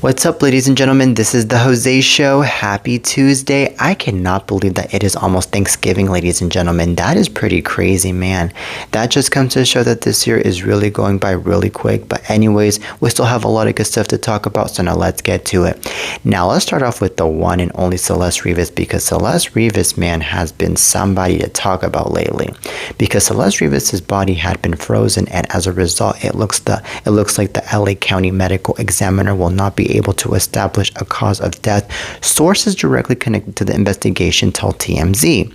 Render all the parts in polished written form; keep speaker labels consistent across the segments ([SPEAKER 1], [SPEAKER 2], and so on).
[SPEAKER 1] What's up, ladies and gentlemen? This is the Jose Show. Happy Tuesday. I cannot believe that it is almost Thanksgiving, ladies and gentlemen. That is pretty crazy, man. That just comes to show that this year is really going by really quick. But anyways, we still have a lot of good stuff to talk about, so now let's get to it. Now, let's start off with the one and only Celeste Rivas, because Celeste Rivas, man, has been somebody to talk about lately. Because Celeste Rivas' body had been frozen, and as a result, it looks like the LA County Medical Examiner will not be able to establish a cause of death. Sources directly connected to the investigation tell TMZ.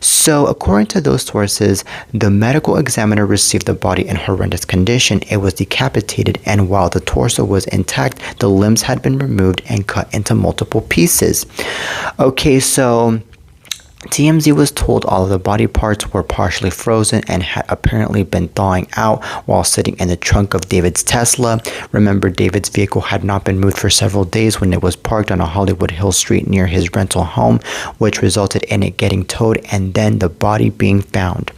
[SPEAKER 1] So according to those sources, the medical examiner received the body in horrendous condition. It was decapitated, and while the torso was intact, the limbs had been removed and cut into multiple pieces. Okay, so TMZ was told all of the body parts were partially frozen and had apparently been thawing out while sitting in the trunk of David's Tesla. Remember, David's vehicle had not been moved for several days when it was parked on a Hollywood Hills street near his rental home, which resulted in it getting towed and then the body being found.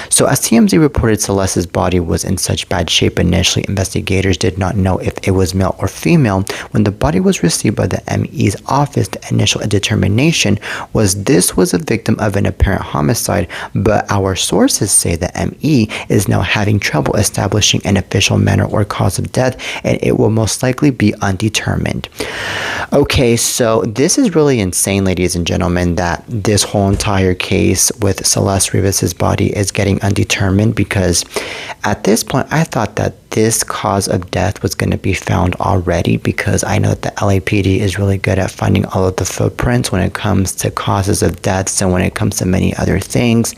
[SPEAKER 1] So as TMZ reported, Celeste's body was in such bad shape initially, investigators did not know if it was male or female. When the body was received by the ME's office, the initial determination was this was a victim of an apparent homicide, but our sources say the ME is now having trouble establishing an official manner or cause of death, and it will most likely be undetermined. Okay, so this is really insane, ladies and gentlemen, that this whole entire case with Celeste Rivas' body is getting undetermined, because at this point I thought that this cause of death was going to be found already, because I know that the LAPD is really good at finding all of the footprints when it comes to causes of deaths and when it comes to many other things.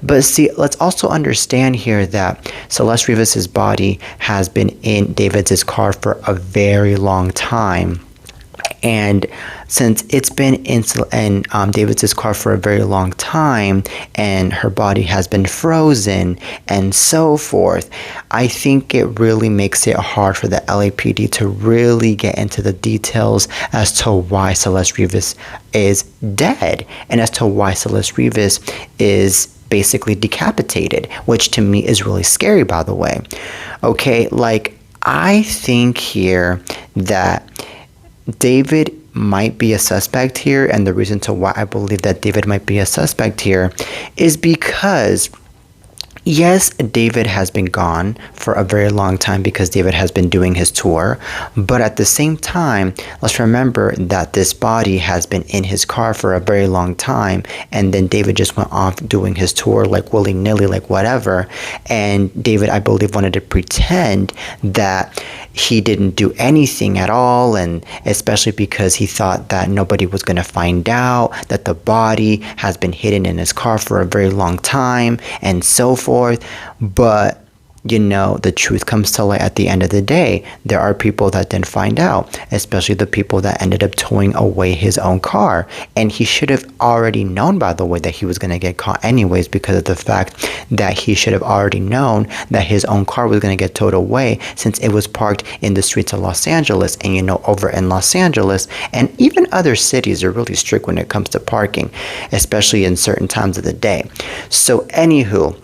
[SPEAKER 1] But see, let's also understand here that Celeste Rivas' body has been in David's car for a very long time. And since it's been in David's car for a very long time and her body has been frozen and so forth, I think it really makes it hard for the LAPD to really get into the details as to why Celeste Rivas is dead and as to why Celeste Rivas is basically decapitated, which to me is really scary, by the way. Okay, like, I think here that David might be a suspect here, and the reason to why I believe that David might be a suspect here is because yes, David has been gone for a very long time because David has been doing his tour, but at the same time, let's remember that this body has been in his car for a very long time, and then David just went off doing his tour like willy-nilly, like whatever, and David, I believe, wanted to pretend that he didn't do anything at all, and especially because he thought that nobody was going to find out that the body has been hidden in his car for a very long time and so forth. But you know, the truth comes to light at the end of the day. There are people that didn't find out, especially the people that ended up towing away his own car. And he should have already known, by the way, that he was going to get caught anyways, because of the fact that he should have already known that his own car was going to get towed away, since it was parked in the streets of Los Angeles. And you know, over in Los Angeles and even other cities are really strict when it comes to parking, especially in certain times of the day. So anywho,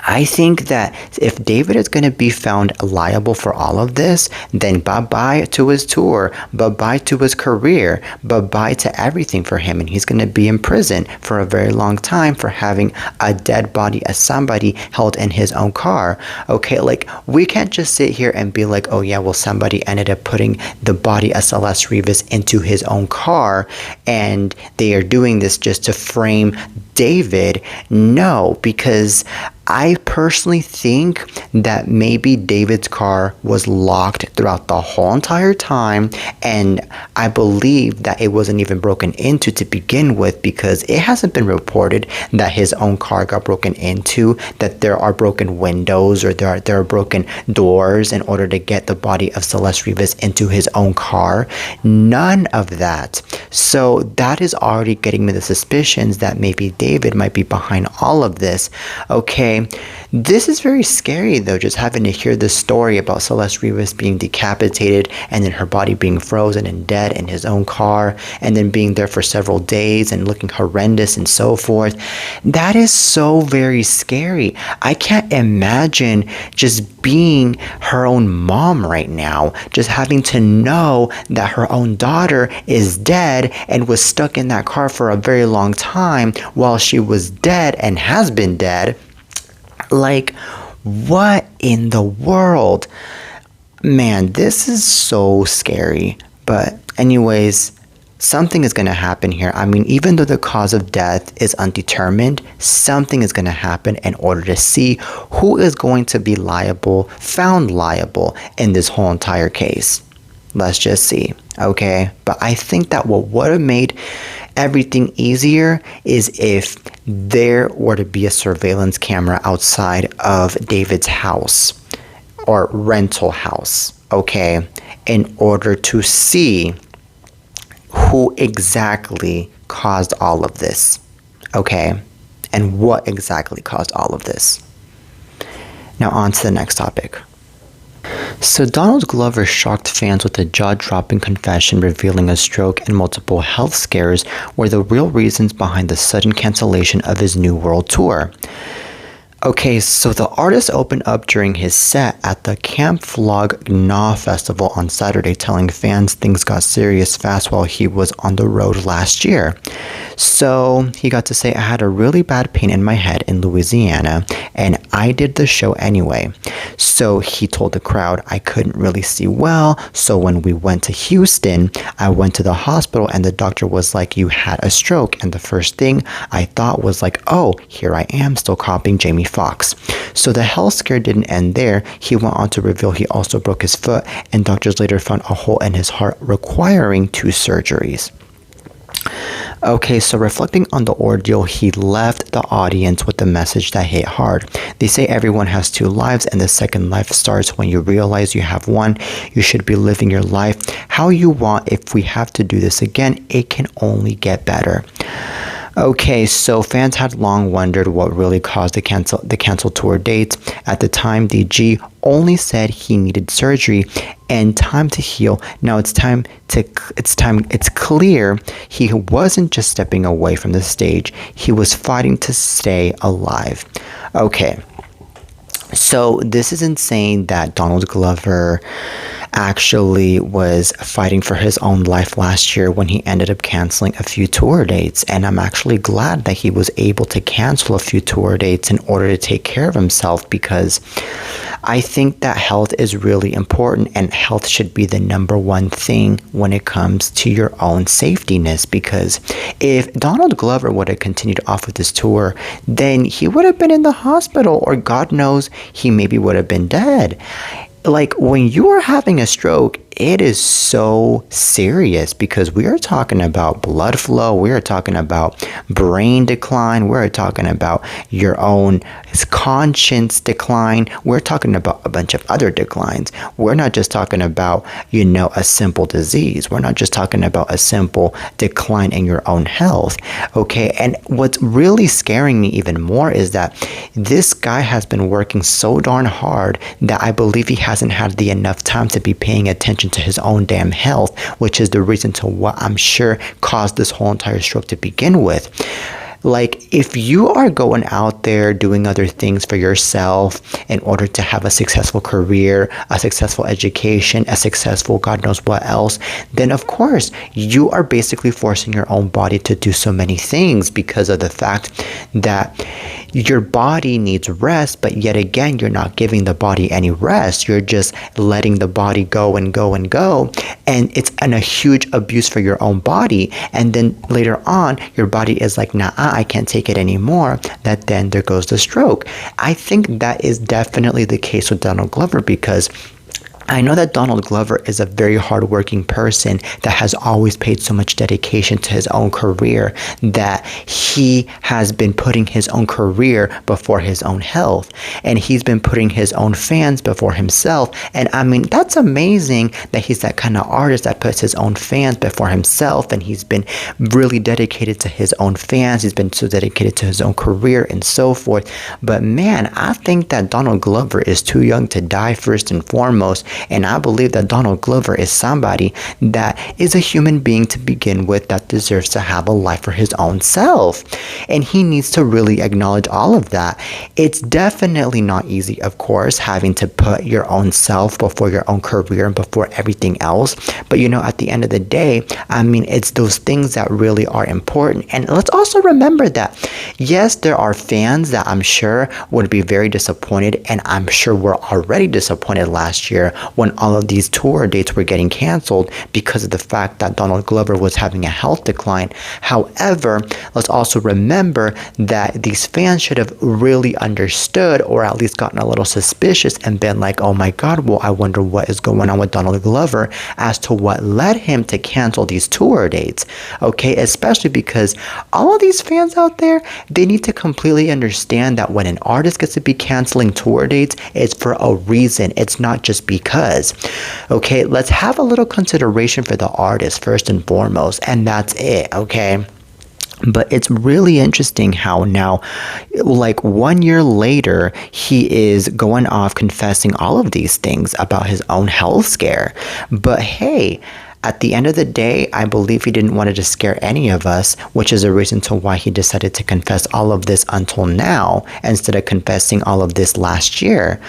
[SPEAKER 1] I think that if David is going to be found liable for all of this, then bye-bye to his tour, bye-bye to his career, bye-bye to everything for him. And he's going to be in prison for a very long time for having a dead body as somebody held in his own car. Okay, like, we can't just sit here and be like, oh yeah, well, somebody ended up putting the body of Celeste Rivas into his own car and they are doing this just to frame David. No, because I personally think that maybe David's car was locked throughout the whole entire time, and I believe that it wasn't even broken into to begin with, because it hasn't been reported that his own car got broken into, that there are broken windows or there are broken doors in order to get the body of Celeste Rivas into his own car. None of that. So that is already getting me the suspicions that maybe David might be behind all of this. Okay, okay? This is very scary though, just having to hear this story about Celeste Rivas being decapitated and then her body being frozen and dead in his own car and then being there for several days and looking horrendous and so forth. That is so very scary. I can't imagine just being her own mom right now, just having to know that her own daughter is dead and was stuck in that car for a very long time while she was dead and has been dead. Like, what in the world? Man, this is so scary. But anyways, something is going to happen here. I mean, even though the cause of death is undetermined, something is going to happen in order to see who is going to be found liable in this whole entire case. Let's just see, okay? But I think that what would have made everything easier is if there were to be a surveillance camera outside of David's house or rental house, okay, in order to see who exactly caused all of this, okay, and what exactly caused all of this. Now on to the next topic. So Donald Glover shocked fans with a jaw-dropping confession revealing a stroke and multiple health scares were the real reasons behind the sudden cancellation of his New World Tour. Okay, so the artist opened up during his set at the Camp Flog Gnaw Festival on Saturday, telling fans things got serious fast while he was on the road last year. So he got to say, I had a really bad pain in my head in Louisiana, and I did the show anyway. So he told the crowd I couldn't really see well, so when we went to Houston, I went to the hospital and the doctor was like, you had a stroke. And the first thing I thought was like, oh, here I am still copying Jamie Foxx. So the health scare didn't end there. He went on to reveal he also broke his foot, and doctors later found a hole in his heart requiring 2 surgeries. Okay, so reflecting on the ordeal, he left the audience with a message that hit hard. They say everyone has 2 lives, and the second life starts when you realize you have one. You should be living your life how you want. If we have to do this again, it can only get better. Okay, so fans had long wondered what really caused the cancel tour dates. At the time, DG only said he needed surgery and time to heal. Now it's clear he wasn't just stepping away from the stage. He was fighting to stay alive. Okay. So this is insane that Donald Glover actually was fighting for his own life last year when he ended up canceling a few tour dates. And I'm actually glad that he was able to cancel a few tour dates in order to take care of himself, because I think that health is really important, and health should be the number one thing when it comes to your own safetyness. Because if Donald Glover would have continued off with this tour, then he would have been in the hospital, or God knows, he maybe would have been dead. Like, when you are having a stroke, it is so serious, because we are talking about blood flow, we are talking about brain decline, we're talking about your own conscience decline, we're talking about a bunch of other declines. We're not just talking about, a simple disease. We're not just talking about a simple decline in your own health. Okay, and what's really scaring me even more is that this guy has been working so darn hard that I believe he hasn't had enough time to be paying attention to his own damn health, which is the reason to what I'm sure caused this whole entire stroke to begin with. Like, if you are going out there doing other things for yourself in order to have a successful career, a successful education, a successful God knows what else, then of course you are basically forcing your own body to do so many things, because of the fact that your body needs rest, but yet again, you're not giving the body any rest. You're just letting the body go and go and go. And it's a huge abuse for your own body. And then later on, your body is like, nah, I can't take it anymore. That then there goes the stroke. I think that is definitely the case with Donald Glover, because I know that Donald Glover is a very hardworking person that has always paid so much dedication to his own career that he has been putting his own career before his own health, and he's been putting his own fans before himself. And I mean, that's amazing that he's that kind of artist that puts his own fans before himself, and he's been really dedicated to his own fans. He's been so dedicated to his own career and so forth. But man, I think that Donald Glover is too young to die, first and foremost. And I believe that Donald Glover is somebody that is a human being to begin with that deserves to have a life for his own self. And he needs to really acknowledge all of that. It's definitely not easy, of course, having to put your own self before your own career and before everything else. But you know, at the end of the day, I mean, it's those things that really are important. And let's also remember that, yes, there are fans that I'm sure would be very disappointed, and I'm sure were already disappointed last year when all of these tour dates were getting canceled because of the fact that Donald Glover was having a health decline. However, let's also remember that these fans should have really understood, or at least gotten a little suspicious and been like, oh my God, well, I wonder what is going on with Donald Glover as to what led him to cancel these tour dates. Okay, especially because all of these fans out there, they need to completely understand that when an artist gets to be canceling tour dates, it's for a reason. It's not just because. Okay, let's have a little consideration for the artist first and foremost, and that's it. Okay. But it's really interesting how now, like 1 year later, he is going off confessing all of these things about his own health scare. But hey, at the end of the day, I believe he didn't want to scare any of us, which is a reason to why he decided to confess all of this until now, instead of confessing all of this last year.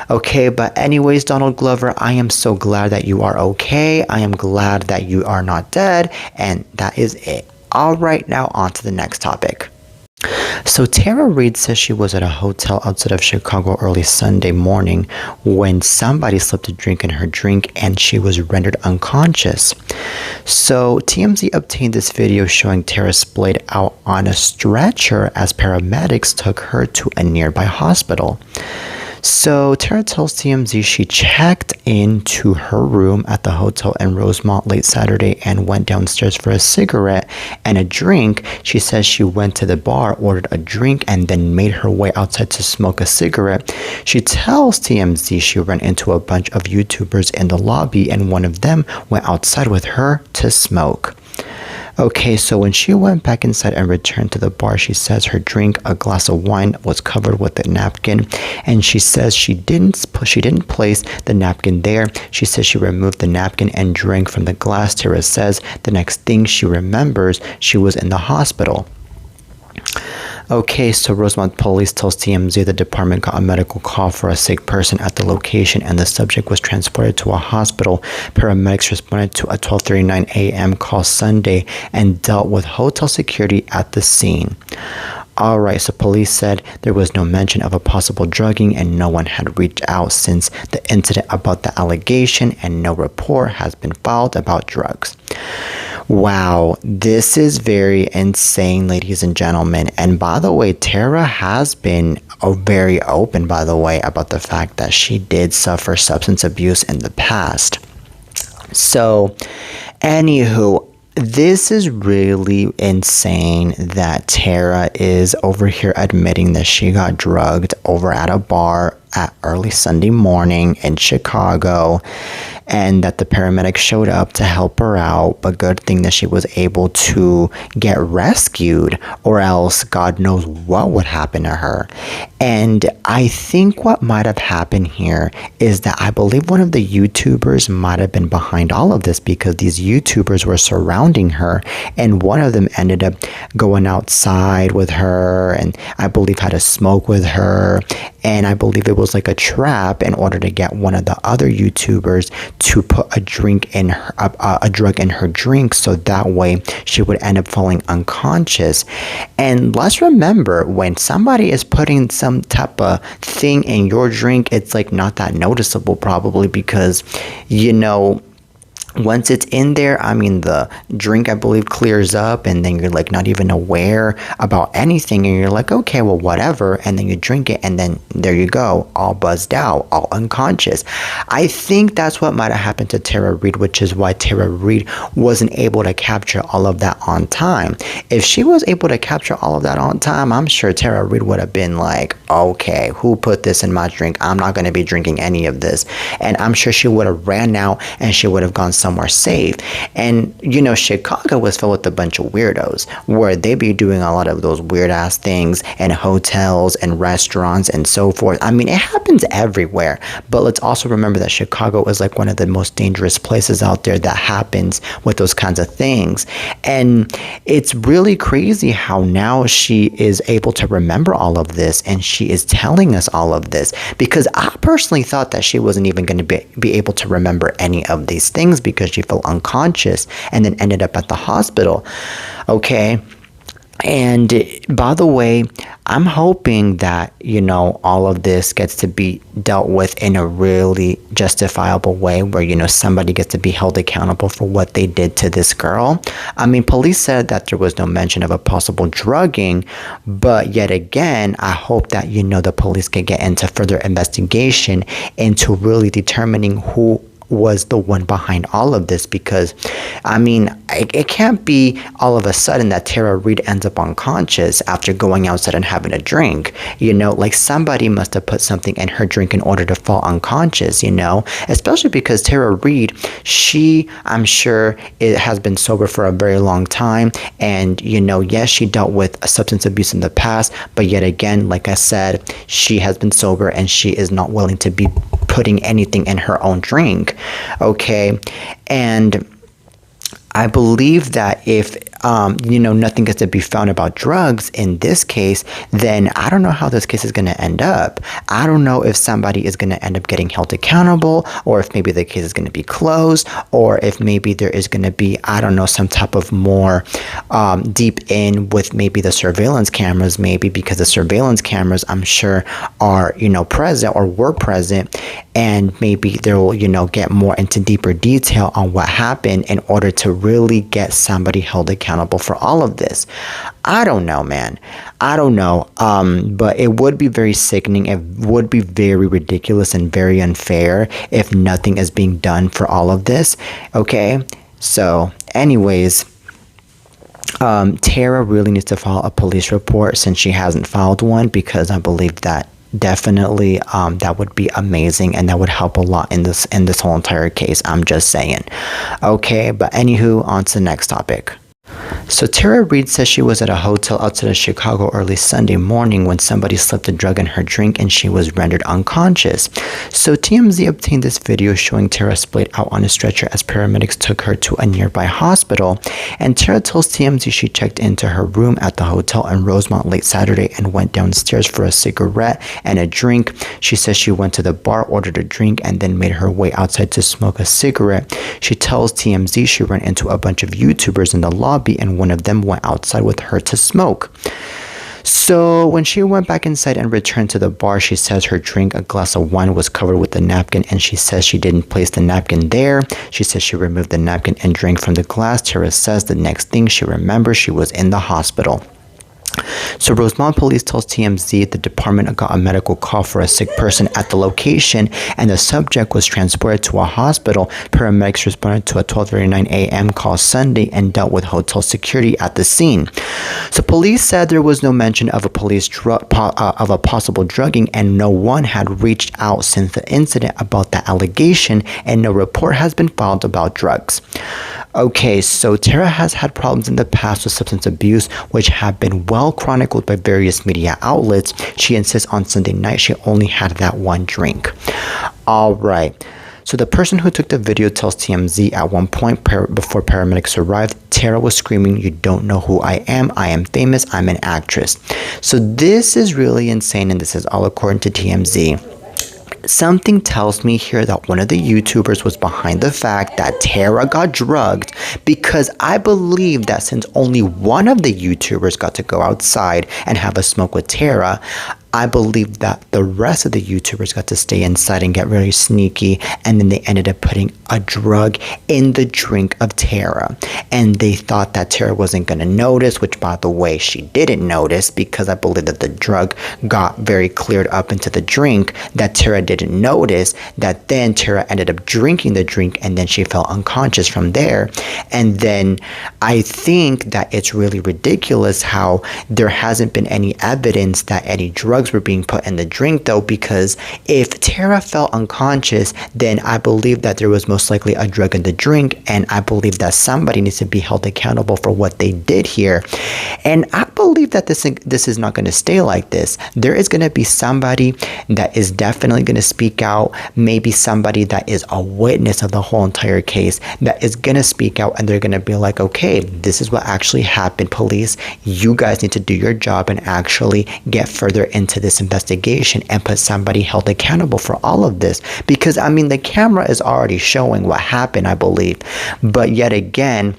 [SPEAKER 1] Okay, but anyways, Donald Glover, I am so glad that you are okay. I am glad that you are not dead, and that is it. All right, now on to the next topic. So Tara Reid says she was at a hotel outside of Chicago early Sunday morning when somebody slipped a drink in her drink and she was rendered unconscious. So TMZ obtained this video showing Tara splayed out on a stretcher as paramedics took her to a nearby hospital. So Tara tells TMZ she checked into her room at the hotel in Rosemont late Saturday and went downstairs for a cigarette and a drink. She says she went to the bar, ordered a drink, and then made her way outside to smoke a cigarette. She tells TMZ she ran into a bunch of YouTubers in the lobby and one of them went outside with her to smoke. Okay, so when she went back inside and returned to the bar, she says her drink, a glass of wine, was covered with a napkin, and she says she didn't place the napkin there. She says she removed the napkin and drank from the glass. Tara says the next thing she remembers, she was in the hospital. Okay, so Rosemont police tells TMZ the department got a medical call for a sick person at the location and the subject was transported to a hospital. Paramedics responded to a 12:39 a.m. call Sunday and dealt with hotel security at the scene. Alright, so police said there was no mention of a possible drugging and no one had reached out since the incident about the allegation, and no report has been filed about drugs. Wow, this is very insane, ladies and gentlemen. And by the way, Tara has been very open, by the way, about the fact that she did suffer substance abuse in the past. So, anywho, this is really insane that Tara is over here admitting that she got drugged over at a bar at early Sunday morning in Chicago, and that the paramedics showed up to help her out, but good thing that she was able to get rescued, or else God knows what would happen to her. And I think what might have happened here is that I believe one of the YouTubers might have been behind all of this, because these YouTubers were surrounding her, and one of them ended up going outside with her, and I believe had a smoke with her, and I believe it was like a trap in order to get one of the other YouTubers to put a drug in her drink, so that way she would end up falling unconscious. And let's remember, when somebody is putting some type of thing in your drink, it's like not that noticeable probably, because you know, once it's in there, I mean, the drink, I believe, clears up, and then you're like not even aware about anything, and you're like, okay, well, whatever, and then you drink it, and then there you go, all buzzed out, all unconscious. I think that's what might have happened to Tara Reid, which is why Tara Reid wasn't able to capture all of that on time. If she was able to capture all of that on time, I'm sure Tara Reid would have been like, okay, who put this in my drink? I'm not going to be drinking any of this. And I'm sure she would have ran out, and she would have gone somewhere safe. And Chicago was filled with a bunch of weirdos where they be doing a lot of those weird ass things in hotels and restaurants and so forth. I mean, it happens everywhere, but let's also remember that Chicago is like one of the most dangerous places out there that happens with those kinds of things. And it's really crazy how now she is able to remember all of this, and she is telling us all of this, because I personally thought that she wasn't even going to be able to remember any of these things because she felt unconscious and then ended up at the hospital. Okay. And by the way, I'm hoping that, all of this gets to be dealt with in a really justifiable way where, somebody gets to be held accountable for what they did to this girl. I mean, police said that there was no mention of a possible drugging, but yet again, I hope that, the police can get into further investigation into really determining who was the one behind all of this, because I mean, it can't be all of a sudden that Tara Reid ends up unconscious after going outside and having a drink. Like somebody must have put something in her drink in order to fall unconscious, especially because Tara Reid, I'm sure it has been sober for a very long time, and yes, she dealt with substance abuse in the past, but yet again, like I said, she has been sober and she is not willing to be putting anything in her own drink. Okay. And I believe that if, nothing gets to be found about drugs in this case, then I don't know how this case is going to end up. I don't know if somebody is going to end up getting held accountable, or if maybe the case is going to be closed, or if maybe there is going to be, I don't know, some type of more deep in with maybe the surveillance cameras, maybe because the surveillance cameras, I'm sure, are, present or were present, and maybe they will, get more into deeper detail on what happened in order to really get somebody held accountable for all of this. I don't know, man. I don't know. But it would be very sickening. It would be very ridiculous and very unfair if nothing is being done for all of this. Okay. So anyways, Tara really needs to file a police report since she hasn't filed one, because I believe that definitely that would be amazing, and that would help a lot in this whole entire case. I'm just saying. Okay, but anywho, on to the next topic. So Tara Reid says she was at a hotel outside of Chicago early Sunday morning when somebody slipped a drug in her drink and she was rendered unconscious. So TMZ obtained this video showing Tara splayed out on a stretcher as paramedics took her to a nearby hospital. And Tara tells TMZ she checked into her room at the hotel in Rosemont late Saturday and went downstairs for a cigarette and a drink. She says she went to the bar, ordered a drink, and then made her way outside to smoke a cigarette. She tells TMZ she ran into a bunch of YouTubers in the lobby, and one of them went outside with her to smoke. So when she went back inside and returned to the bar, she says her drink, a glass of wine, was covered with a napkin, and she says she didn't place the napkin there. She says she removed the napkin and drank from the glass. Tara says the next thing she remembers, she was in the hospital. So Rosemont police tells TMZ the department got a medical call for a sick person at the location, and the subject was transported to a hospital. Paramedics responded to a 12:39 a.m. call Sunday and dealt with hotel security at the scene. So police said there was no mention of a possible drugging, and no one had reached out since the incident about that allegation, and no report has been filed about drugs. Okay, so Tara has had problems in the past with substance abuse, which have been well chronicled by various media outlets. She insists on Sunday night she only had that one drink. All right. So the person who took the video tells TMZ at one point before paramedics arrived, Tara was screaming, "You don't know who I am famous, I'm an actress." So this is really insane, and this is all according to TMZ. Something tells me here that one of the YouTubers was behind the fact that Tara got drugged, because I believe that since only one of the YouTubers got to go outside and have a smoke with Tara, I believe that the rest of the YouTubers got to stay inside and get really sneaky, and then they ended up putting a drug in the drink of Tara, and they thought that Tara wasn't going to notice, which by the way she didn't notice, because I believe that the drug got very cleared up into the drink, that Tara didn't notice, that then Tara ended up drinking the drink and then she fell unconscious from there. And then I think that it's really ridiculous how there hasn't been any evidence that any drugs were being put in the drink though, because if Tara fell unconscious, then I believe that there was most likely a drug in the drink, and I believe that somebody needs to be held accountable for what they did here. And I believe that this is not going to stay like this. There is going to be somebody that is definitely going to speak out, maybe somebody that is a witness of the whole entire case that is going to speak out, and they're going to be like, okay, this is what actually happened, police. You guys need to do your job and actually get further into this investigation and put somebody held accountable for all of this. Because I mean, the camera is already showing what happened, I believe. But yet again,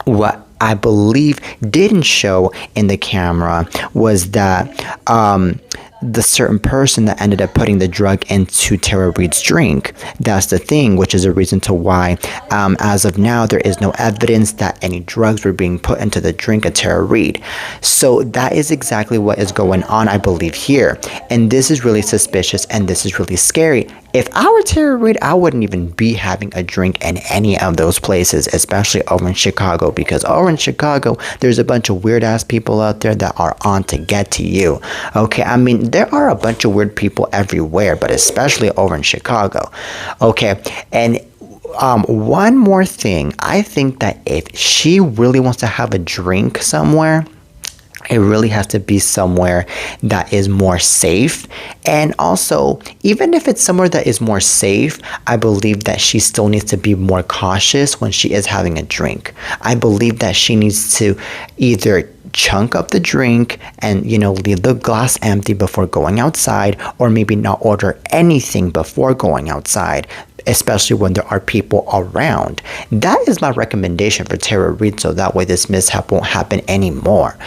[SPEAKER 1] what I believe didn't show in the camera was that the certain person that ended up putting the drug into Tara Reid's drink. That's the thing, which is a reason to why as of now there is no evidence that any drugs were being put into the drink of Tara Reid. So that is exactly what is going on, I believe, here. And this is really suspicious, and this is really scary. If I were Tara Reid, I wouldn't even be having a drink in any of those places, especially over in Chicago, because over in Chicago, there's a bunch of weird ass people out there that are on to get to you. Okay, I mean, there are a bunch of weird people everywhere, but especially over in Chicago. Okay, and one more thing, I think that if she really wants to have a drink somewhere, it really has to be somewhere that is more safe. And also, even if it's somewhere that is more safe, I believe that she still needs to be more cautious when she is having a drink. I believe that she needs to either chunk up the drink and, you know, leave the glass empty before going outside, or maybe not order anything before going outside, especially when there are people around. That is my recommendation for Tara Reid, so that way this mishap won't happen anymore.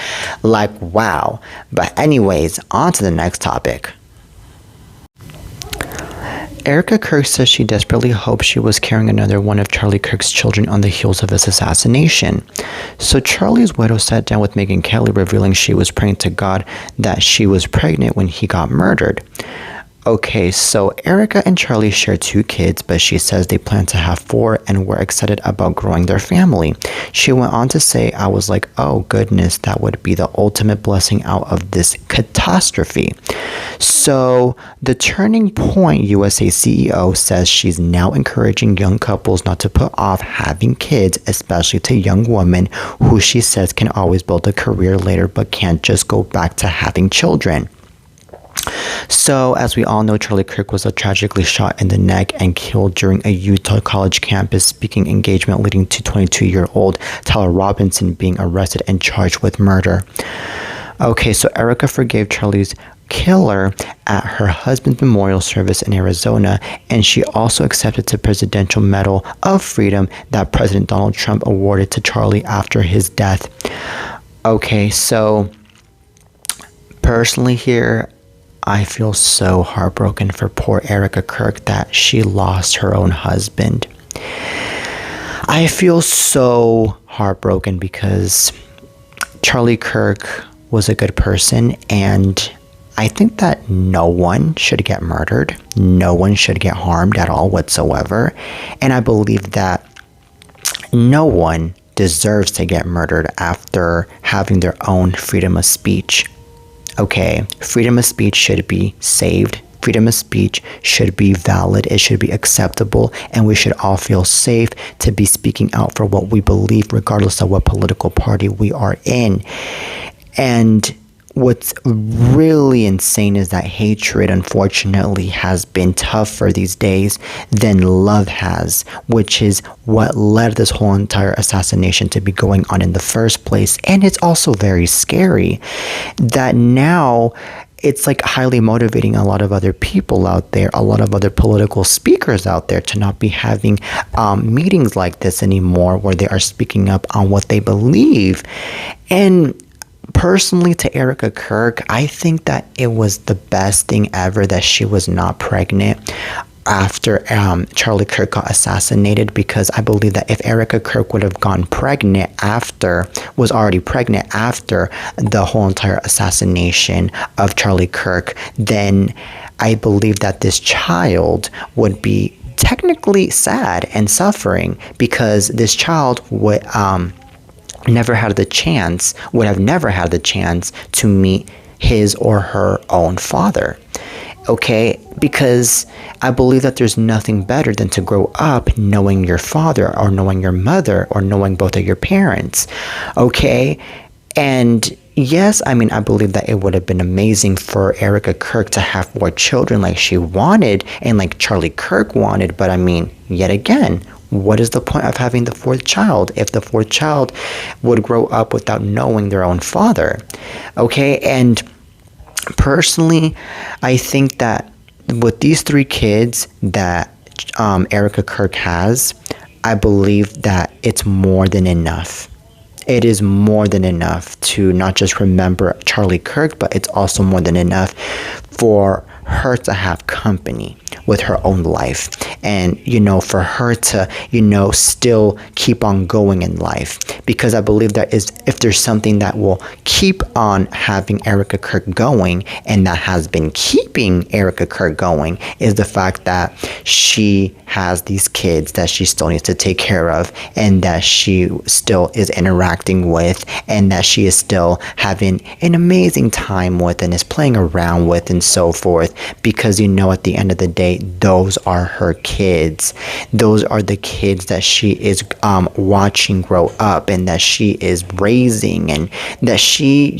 [SPEAKER 1] Like, wow. But anyways, on to the next topic. Erica Kirk says she desperately hopes she was carrying another one of Charlie Kirk's children on the heels of his assassination. So Charlie's widow sat down with Megyn Kelly, revealing she was praying to God that she was pregnant when he got murdered. Okay, so Erica and Charlie share 2 kids, but she says they plan to have 4 and were excited about growing their family. She went on to say, I was like, oh goodness, that would be the ultimate blessing out of this catastrophe. So the Turning Point USA CEO says she's now encouraging young couples not to put off having kids, especially to young women who she says can always build a career later but can't just go back to having children. So, as we all know, Charlie Kirk was tragically shot in the neck and killed during a Utah college campus speaking engagement, leading to 22-year-old Tyler Robinson being arrested and charged with murder. Okay, so Erica forgave Charlie's killer at her husband's memorial service in Arizona, and she also accepted the Presidential Medal of Freedom that President Donald Trump awarded to Charlie after his death. Okay, so personally here, I feel so heartbroken for poor Erica Kirk that she lost her own husband. I feel so heartbroken because Charlie Kirk was a good person, and I think that no one should get murdered. No one should get harmed at all whatsoever. And I believe that no one deserves to get murdered after having their own freedom of speech. Okay, freedom of speech should be saved. Freedom of speech should be valid. It should be acceptable, and we should all feel safe to be speaking out for what we believe, regardless of what political party we are in. And what's really insane is that hatred, unfortunately, has been tougher these days than love has, which is what led this whole entire assassination to be going on in the first place. And it's also very scary that now it's like highly motivating a lot of other people out there, a lot of other political speakers out there to not be having meetings like this anymore, where they are speaking up on what they believe. And Personally, to Erica Kirk, I think that it was the best thing ever that she was not pregnant after Charlie Kirk got assassinated, because I believe that if Erica Kirk would have gone pregnant was already pregnant after the whole entire assassination of Charlie Kirk, then I believe that this child would be technically sad and suffering, because this child would would have never had the chance to meet his or her own father. Okay, because I believe that there's nothing better than to grow up knowing your father or knowing your mother or knowing both of your parents. Okay, and yes, I mean, I believe that it would have been amazing for Erica Kirk to have more children like she wanted and like Charlie Kirk wanted, but I mean, yet again, what is the point of having the fourth child if the fourth child would grow up without knowing their own father? Okay, and personally, I think that with these 3 kids that Erica Kirk has, I believe that it's more than enough. It is more than enough to not just remember Charlie Kirk, but it's also more than enough for her to have company with her own life, and for her to still keep on going in life, because I believe that if there's something that will keep on having Erica Kirk going, and that has been keeping Erica Kirk going, is the fact that she has these kids that she still needs to take care of, and that she still is interacting with, and that she is still having an amazing time with, and is playing around with, and so forth, because at the end of the day, those are her kids. Those are the kids that she is watching grow up, and that she is raising, and that she,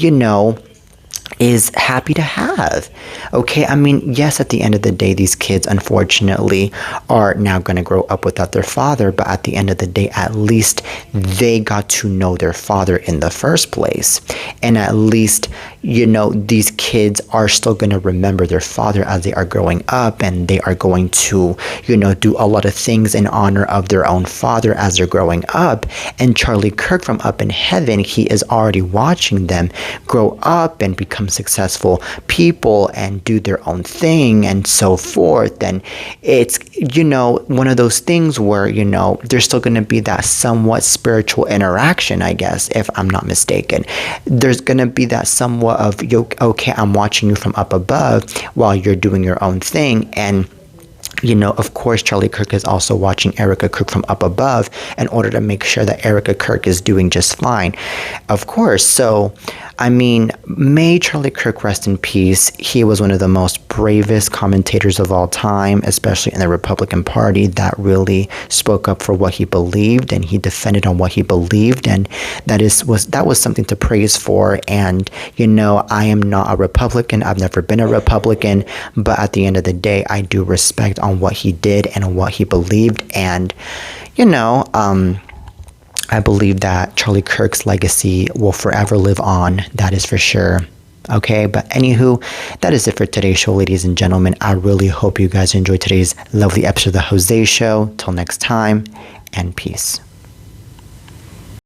[SPEAKER 1] is happy to have. Okay, I mean, yes, at the end of the day, these kids unfortunately are now going to grow up without their father, but at the end of the day, at least they got to know their father in the first place. And at least, these kids are still going to remember their father as they are growing up, and they are going to, do a lot of things in honor of their own father as they're growing up. And Charlie Kirk from up in heaven, he is already watching them grow up and become successful people and do their own thing and so forth. And it's one of those things where there's still going to be that somewhat spiritual interaction, I guess, if I'm not mistaken. There's going to be that somewhat of, okay, I'm watching you from up above while you're doing your own thing. And of course, Charlie Kirk is also watching Erica Kirk from up above in order to make sure that Erica Kirk is doing just fine. Of course. So, I mean, may Charlie Kirk rest in peace. He was one of the most bravest commentators of all time, especially in the Republican Party, that really spoke up for what he believed, and he defended on what he believed, and that was something to praise for. And I am not a Republican. I've never been a Republican, but at the end of the day, I do respect on what he did and on what he believed. And I believe that Charlie Kirk's legacy will forever live on. That is for sure. Okay, but anywho, that is it for today's show, ladies and gentlemen. I really hope you guys enjoyed today's lovely episode of the Jose Show. Till next time, and peace.